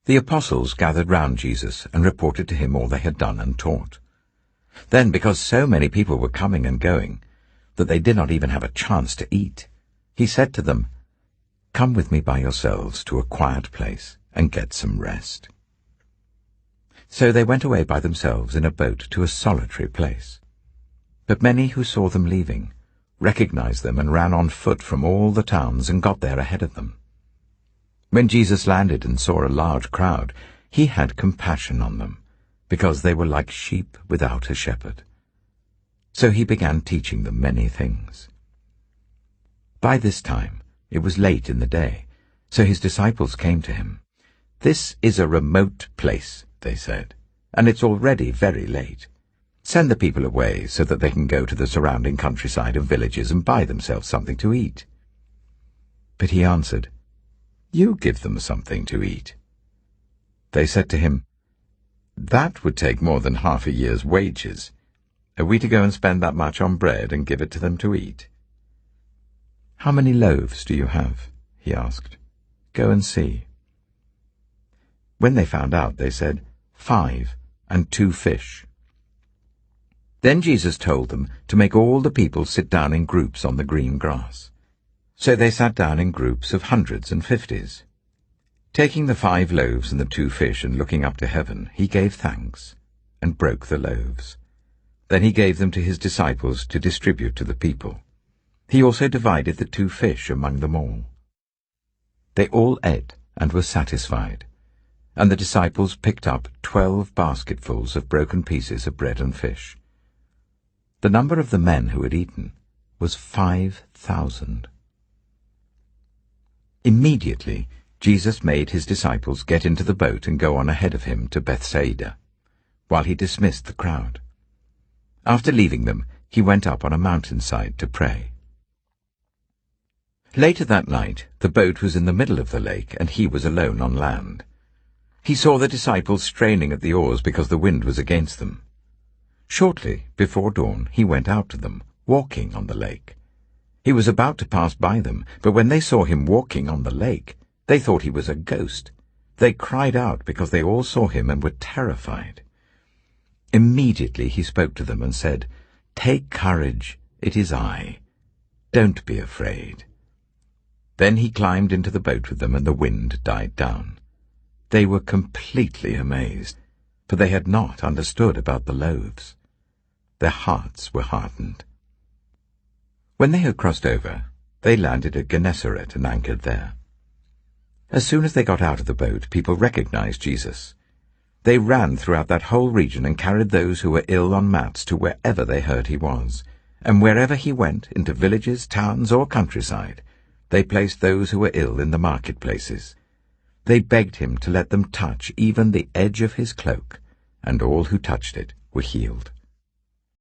The apostles gathered round Jesus and reported to him all they had done and taught. Then, because so many people were coming and going, that they did not even have a chance to eat, he said to them, "Come with me by yourselves to a quiet place and get some rest." So they went away by themselves in a boat to a solitary place. But many who saw them leaving recognized them and ran on foot from all the towns and got there ahead of them. When Jesus landed and saw a large crowd, he had compassion on them, because they were like sheep without a shepherd. So he began teaching them many things. By this time it was late in the day, so his disciples came to him. "This is a remote place," they said, "and it's already very late. Send the people away so that they can go to the surrounding countryside and villages and buy themselves something to eat." But he answered, "You give them something to eat." They said to him, "That would take more than half a year's wages. Are we to go and spend that much on bread and give it to them to eat?" "How many loaves do you have?" he asked. "Go and see." When they found out, they said, 5 and 2 fish. Then Jesus told them to make all the people sit down in groups on the green grass. So they sat down in groups of hundreds and fifties. Taking the 5 loaves and the 2 fish and looking up to heaven, he gave thanks and broke the loaves. Then he gave them to his disciples to distribute to the people. He also divided the 2 fish among them all. They all ate and were satisfied, and the disciples picked up 12 basketfuls of broken pieces of bread and fish. The number of the men who had eaten was 5,000. Immediately Jesus made his disciples get into the boat and go on ahead of him to Bethsaida, while he dismissed the crowd. After leaving them, he went up on a mountainside to pray. Later that night, the boat was in the middle of the lake, and he was alone on land. He saw the disciples straining at the oars because the wind was against them. Shortly before dawn, he went out to them, walking on the lake. He was about to pass by them, but when they saw him walking on the lake, they thought he was a ghost. They cried out because they all saw him and were terrified. Immediately he spoke to them and said, "Take courage, it is I. Don't be afraid." Then he climbed into the boat with them, and the wind died down. They were completely amazed, for they had not understood about the loaves. Their hearts were hardened. When they had crossed over, they landed at Gennesaret and anchored there. As soon as they got out of the boat, people recognized Jesus. They ran throughout that whole region and carried those who were ill on mats to wherever they heard he was. And wherever he went, into villages, towns, or countryside, they placed those who were ill in the marketplaces. They begged him to let them touch even the edge of his cloak, and all who touched it were healed.